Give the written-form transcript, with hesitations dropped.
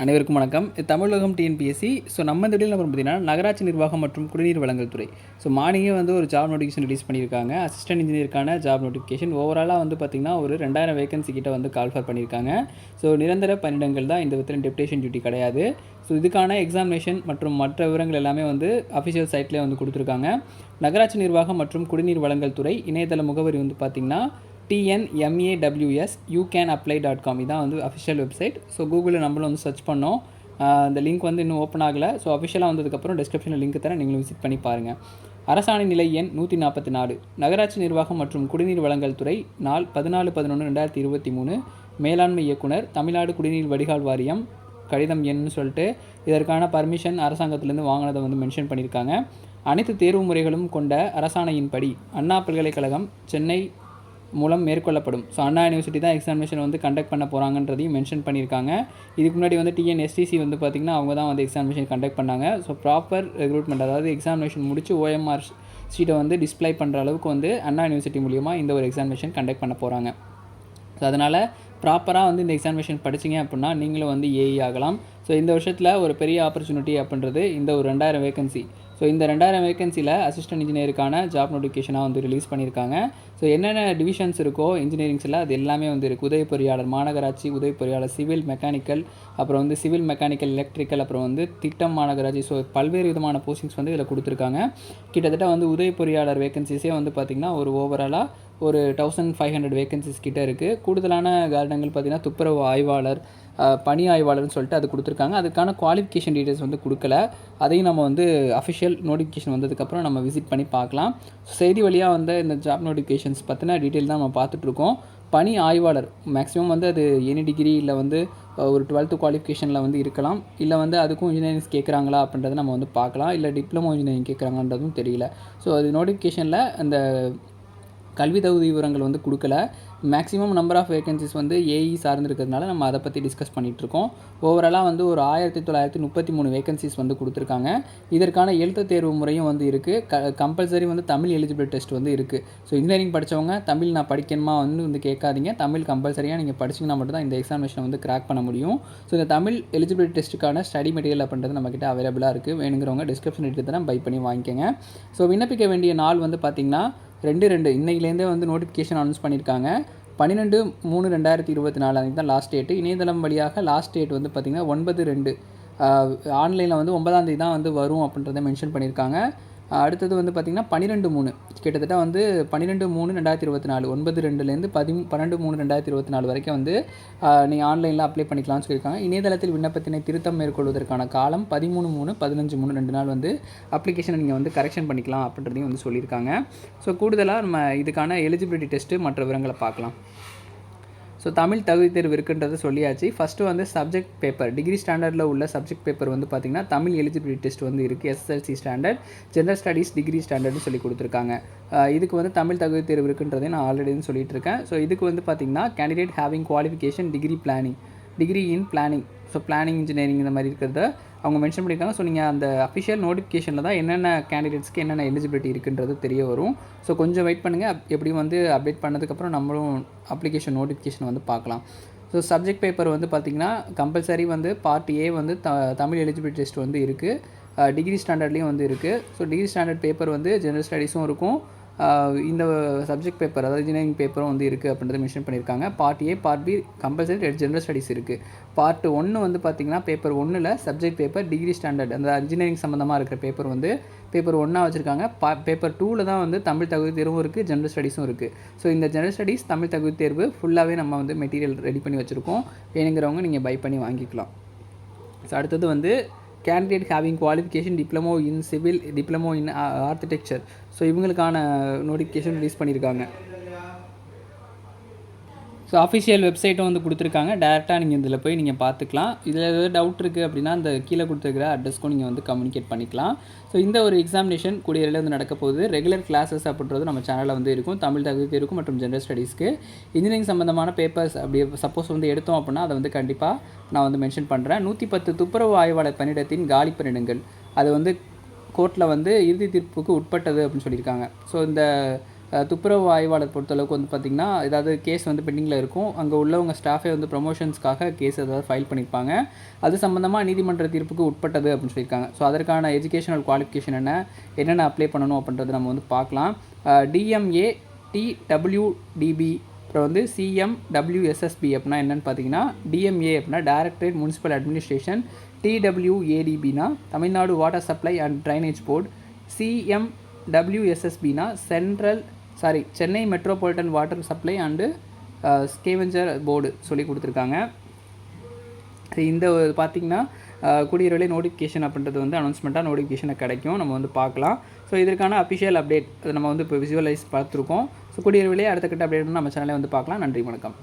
அனைவருக்கும் வணக்கம். தமிழகம் டிஎன்பிஎஸ்சி. நம்ம இந்த வீடியோவில் பார்த்தீங்கன்னா நகராட்சி நிர்வாகம் மற்றும் குடிநீர் வழங்கல் துறை. மார்னிங்கே ஒரு ஜாப் நோட்டிஃபிகேஷன் ரிலீஸ் பண்ணியிருக்காங்க. அசிஸ்டன்ட் இன்ஜினியருக்கான ஜாப் நோட்டிஃபிகேஷன். ஓவராலாக பார்த்திங்கன்னா ஒரு 2000 வேகன்சி கிட்ட கால்ஃபர் பண்ணியிருக்காங்க. நிரந்தர பணியிடங்கள் தான், இந்த விதத்தில் டெப்டேஷன் டியூட்டி கிடையாது. இதுக்கான எக்ஸாமினேஷன் மற்றும் மற்ற விவரங்கள் எல்லாமே அஃபிஷியல் சைட்லேயே கொடுத்துருக்காங்க. நகராட்சி நிர்வாகம் மற்றும் குடிநீர் வழங்கல் துறை இணையதள முகவரி பார்த்திங்கன்னா tnmaws.youcanapply.com. இதான் அஃபிஷியல் வெப்சைட். கூகுளில் நம்மளும் சர்ச் பண்ணோம். இந்த லிங்க் இன்னும் ஓப்பன் ஆகலை. அஃபிஷியலாக வந்ததுக்கப்புறம் டிஸ்கிரிப்ஷனில் லிங்க் தரேன், நீங்களும் விசிட் பண்ணி பாருங்கள். அரசாணை நிலை எண் 144 நகராட்சி நிர்வாகம் மற்றும் குடிநீர் வழங்கல் துறை நாள் 14/11/2023 மேலாண்மை இயக்குனர் தமிழ்நாடு குடிநீர் வடிகால் வாரியம் கடிதம் எண்ணு சொல்லிட்டு இதற்கான பர்மிஷன் அரசாங்கத்திலேருந்து வாங்கினதை மென்ஷன் பண்ணியிருக்காங்க. அனைத்து தேர்வு முறைகளும் கொண்ட அரசாணையின்படி அண்ணா பல்கலைக்கழகம் சென்னை மூலம் மேற்கொள்ளப்படும். அண்ணா யூனிவர்சிட்டி தான் எக்ஸாமினேஷன் கண்டக்ட் பண்ண போகிறாங்கன்றதையும் மென்ஷன் பண்ணியிருக்காங்க. இதுக்கு முன்னாடி டிஎன்எஸ்டிசி பார்த்திங்கன்னா அவங்க தான் எக்ஸாமினேஷன் கண்டக்ட் பண்ணாங்க. ப்ராப்பர் ரெக்ரூட்மெண்ட், அதாவது எக்ஸாமினேஷன் முடிச்சு ஓஎம்ஆர் ஷீட்டை டிஸ்ப்ளே பண்ணுற அளவுக்கு அண்ணா யூனிவர்சிட்டி மூலியமாக இந்த ஒரு எக்ஸாமினேஷன் கண்டக்ட் பண்ண போகிறாங்க. அதனால் ப்ராப்பராக இந்த எக்ஸாமினேஷன் படிச்சிங்க அப்படின்னா நீங்களும் ஏஇ ஆகலாம். இந்த வருஷத்தில் ஒரு பெரிய ஆப்பர்ச்சுனிட்டி அப்படின்றது இந்த ஒரு 2000 வேகன்சி. இந்த 2000 வேகன்சியில் அசிஸ்டன்ட் இன்ஜினியருக்கான ஜாப் நோட்டிஃபிகேஷனாக ரிலீஸ் பண்ணியிருக்காங்க. என்னென்ன டிவிஷன்ஸ் இருக்கோ இன்ஜினியரிங்ஸில் அது எல்லாமே இருக்குது. உதவி பொறியாளர் மாநகராட்சி, உதவி பொறியாளர் சிவில் மெக்கானிக்கல், அப்புறம் சிவில் மெக்கானிக்கல் எலக்ட்ரிக்கல், அப்புறம் திட்டம் மாநகராட்சி. பல்வேறு விதமான போஸ்டிங்ஸ் இதில் கொடுத்துருக்காங்க. கிட்டத்தட்ட உதவி பொறியாளர் வேகன்சிஸே பார்த்திங்கன்னா ஒரு ஓவராலாக ஒரு 1500 வேகன்சிஸ் கிட்டே இருக்குது. கூடுதலான காரணங்கள் பார்த்திங்கன்னா துப்புரவு ஆய்வாளர், பணி ஆய்வாளர்னு சொல்லிட்டு அது கொடுத்துருக்காங்க. அதுக்கான குவாலிஃபிகேஷன் டீட்டெயில்ஸ் கொடுக்கல. அதையும் நம்ம அஃபிஷியல் நோட்டிஃபிகேஷன் வந்ததுக்கப்புறம் நம்ம விசிட் பண்ணி பார்க்கலாம். செய்தி வழியாக இந்த ஜாப் நோட்டிஃபிகேஷன்ஸ் பற்றின டீட்டெயில் தான் நம்ம பார்த்துட்ருக்கோம். பணி ஆய்வாளர் மேக்ஸிமம் அது எனி டிகிரி இல்லை ஒரு 12th குவாலிஃபிகேஷனில் இருக்கலாம். இல்லை அதுக்கும் இன்ஜினியரிங்ஸ் கேட்குறாங்களா அப்படின்றத நம்ம பார்க்கலாம். இல்லை டிப்ளமோ இன்ஜினியரிங் கேட்குறாங்கன்றதும் தெரியல. அது நோட்டிஃபிகேஷனில் அந்த கல்வி தகுதி விவரங்கள் கொடுக்கல. Maximum number of vacancies AE சார்ந்திருக்கிறதுனால நம்ம அதை பற்றி டிஸ்கஸ் பண்ணிகிட்ருக்கோம். ஓவராலாக ஒரு 1933 வேகன்சிஸ் கொடுத்துருக்காங்க. இதற்கான எழுத்து தேர்வு முறையும் இருக்குது. கம்பல்சரி தமிழ் எலிஜிபிள் டெஸ்ட் இருக்குது. இன்ஜினியரிங் படித்தவங்க தமிழ் நான் படிக்கணுமா கேட்காதீங்க. தமிழ் கம்பல்சரியாக நீங்கள் படிச்சிங்கன்னா மட்டும்தான் இந்த எக்ஸாமினேஷனை கிராக் பண்ண முடியும். இந்த தமிழ் எலிஜிபிள் டெஸ்ட்டுக்கான ஸ்டடி மெட்டீரியல் அப்படின்றது நம்மக்கிட்ட அவைலபிளாக இருக்குது. வேணுங்கிறவங்க டிஸ்கிரிப்ஷன் எடுத்து தான் பை பண்ணி வாங்கிக்கோங்க. விண்ணப்பிக்க வேண்டிய நாள் பார்த்திங்கன்னா 2/2 இன்னையிலேருந்தே நோட்டிஃபிகேஷன் அனௌன்ஸ் பண்ணியிருக்காங்க. 12/3/2024 அன்றைக்கி தான் லாஸ்ட் டேட்டு. இணையதளம் வழியாக லாஸ்ட் டேட் பார்த்திங்கன்னா 9/2 ஆன்லைனில் 9ஆம் தேதி தான் வரும் அப்படின்றத மென்ஷன் பண்ணியிருக்காங்க. அடுத்தது பார்த்திங்கன்னா 12/3 கிட்டத்தட்ட 12/3/2024 9/2லேருந்து 12/3/2024 வரைக்கும் நீங்கள் ஆன்லைனில் அப்ளை பண்ணிக்கலாம்னு சொல்லியிருக்காங்க. இணையதளத்தில் விண்ணப்பத்தினை திருத்தம் மேற்கொள்வதற்கான காலம் 13/3/15/3 2 நாள் அப்ளிகேஷனை நீங்கள் கரெக்ஷன் பண்ணிக்கலாம் அப்படின்றதையும் சொல்லியிருக்காங்க. கூடுதலாக நம்ம இதுக்கான எலிஜிபிலிட்டி டெஸ்ட்டு மற்ற விவரங்களை பார்க்கலாம். தமிழ் தகுதி தேர்வு இருக்குன்றது சொல்லியாச்சு. ஃபஸ்ட்டு சப்ஜெக்ட் பேப்பர் டிகிரி ஸ்டாண்டர்டில் உள்ள சப்ஜெக்ட் பேப்பர் பார்த்திங்கன்னா தமிழ் எலிஜிபிலிட்டி டெஸ்ட் இருக்குது. SSLC standard, general studies degree ஸ்டாண்டர்ட்னு சொல்லி கொடுத்துருக்காங்க. இதுக்கு தமிழ் தகுதி தேர்வு இருக்குன்றதை நான் ஆல்ரெடி சொல்லிட்டு இருக்கேன். இதுக்கு பார்த்திங்கன்னா candidate having qualification degree in planning, planning engineering இந்த மாதிரி இருக்கிறத அவங்க மென்ஷன் பண்ணியிருக்காங்க. நீங்கள் அந்த அஃபிஷியல் நோட்டிஃபிகேஷனில் தான் என்னென்ன கேண்டிடேட்ஸ்க்கு என்னென்ன எலிஜிபிலிட்டி இருக்குன்றது தெரிய வரும். கொஞ்சம் வெயிட் பண்ணுங்கள். எப்படியும் அப்டேட் பண்ணதுக்கப்புறம் நம்மளும் அப்ளிகேஷன் நோட்டிஃபிகேஷன் பார்க்கலாம். சப்ஜெக்ட் பேப்பர் பார்த்திங்கன்னா compulsory part A Tamil eligibility test இருக்குது. டிகிரி ஸ்டாண்டர்ட்லேயும் இருக்குது. டிகிரி ஸ்டாண்டர்ட் பேப்பர் ஜெனரல் ஸ்டடீஸும் இருக்கும். இந்த சப்ஜெக்ட் பேப்பர் அதாவது இன்ஜினியரிங் பேப்பரும் இருக்குது அப்படின்றத மென்ஷன் பண்ணியிருக்காங்க. Part A part B compulsory general studies இருக்குது. பார்ட் 1 பார்த்திங்கன்னா பேப்பர் 1ல் சப்ஜெக்ட் பேப்பர் டிகிரி ஸ்டாண்டர்ட் அந்த இன்ஜினியரிங் சம்மந்தமாக இருக்கிற பேப்பர் பேப்பர் 1 வச்சுருக்காங்க. பேப்பர் 2ல் தான் தமிழ் தகுதி தேர்வும் இருக்குது, ஜென்ரல் ஸ்டடீஸும் இருக்குது. இந்த ஜென்ரல் ஸ்டடீஸ் தமிழ் தகுதி தேர்வு ஃபுல்லாகவே நம்ம மெட்டீரியல் ரெடி பண்ணி வச்சுருக்கோம். வேணுங்கிறவங்க நீங்கள் பை பண்ணி வாங்கிக்கலாம். அடுத்தது candidate having qualification diploma in civil, diploma in architecture. இவங்களுக்கான நோட்டிஃபிகேஷன் ரிலீஸ் பண்ணியிருக்காங்க. அஃபிஷியல் வெப்சைட்டும் கொடுத்துருக்காங்க. டேரெக்டாக நீங்கள் இதில் போய் நீங்கள் பார்த்துக்கலாம். இதில் ஏதாவது டவுட் இருக்குது அப்படின்னா அந்த கீழே கொடுத்துருக்கிற அட்ரஸ்க்கும் நீங்கள் கம்யூனிகேட் பண்ணிக்கலாம். இந்த ஒரு எக்ஸாமினேஷன் கூடிய விரைவில் நடக்க போகுது. ரெகுலர் கிளாஸஸ் அப்படின்றது நம்ம சேனலில் இருக்கும். தமிழ் தகுதி தேர்வுக்கு மற்றும் ஜென்ரல் ஸ்டடீஸ்க்கு இன்ஜினியரிங் சம்மந்தமான பேப்பர்ஸ் அப்படி சப்போஸ் எடுத்தோம் அப்படின்னா அதை கண்டிப்பாக நான் மென்ஷன் பண்ணுறேன். 110 துப்புரவு ஆய்வாளர் பணியிடத்தின் காலி பணியிடங்கள் அது கோர்ட்டில் இறுதி தீர்ப்புக்கு உட்பட்டது அப்படின்னு சொல்லியிருக்காங்க. இந்த துப்புரவு ஆய்வாளர் பொறுத்தளவுக்கு வந்து பார்த்திங்கன்னா ஏதாவது கேஸ் வந்து பெண்டிங்கில் இருக்கும், அங்கே உள்ளவங்க ஸ்டாஃபே வந்து ப்ரமோஷன்ஸ்க்காக கேஸ் ஏதாவது ஃபைல் பண்ணியிருப்பாங்க, அது சம்மந்தமாக நீதிமன்ற தீர்ப்புக்கு உட்பட்டது அப்படின்னு சொல்லியிருக்காங்க. ஸோ அதற்கான எஜுகேஷனல் குவாலிஃபிகேஷன் என்னென்ன அப்ளை பண்ணணும் அப்படின்றது நம்ம வந்து பார்க்கலாம். டிஎம்ஏ டிடபிள்யூடிபி அப்புறம் வந்து சிஎம்டபிள்யூஎஸ்எஸ்பி அப்படின்னா என்னென்னு பார்த்தீங்கன்னா, டிஎம்ஏ அப்படின்னா டைரக்டரேட் முனிசிபல் அட்மினிஸ்ட்ரேஷன், டிடபிள்யூஏடிபினா Tamil Nadu water supply and drainage board, சிஎம்டபிள்யூஎஸ்எஸ்பினா Chennai metropolitan water supply and scavenger board சொல்லி கொடுத்துருக்காங்க. இந்த பார்த்திங்கன்னா கூடிய விரைவில் நோட்டிஃபிகேஷன் அப்படின்றது வந்து அனௌன்ஸ்மெண்ட்டாக நோட்டிஃபிகேஷனை கிடைக்கும், நம்ம வந்து பார்க்கலாம். ஸோ இதற்கான அஃபிஷியல் அப்டேட் அதை நம்ம வந்து இப்போ விசுவலைஸ் பார்த்துருக்கோம். ஸோ கூடிய விரைவில் அடுத்த கட்ட அப்டேட் நம்ம சேனலை வந்து பார்க்கலாம். நன்றி, வணக்கம்.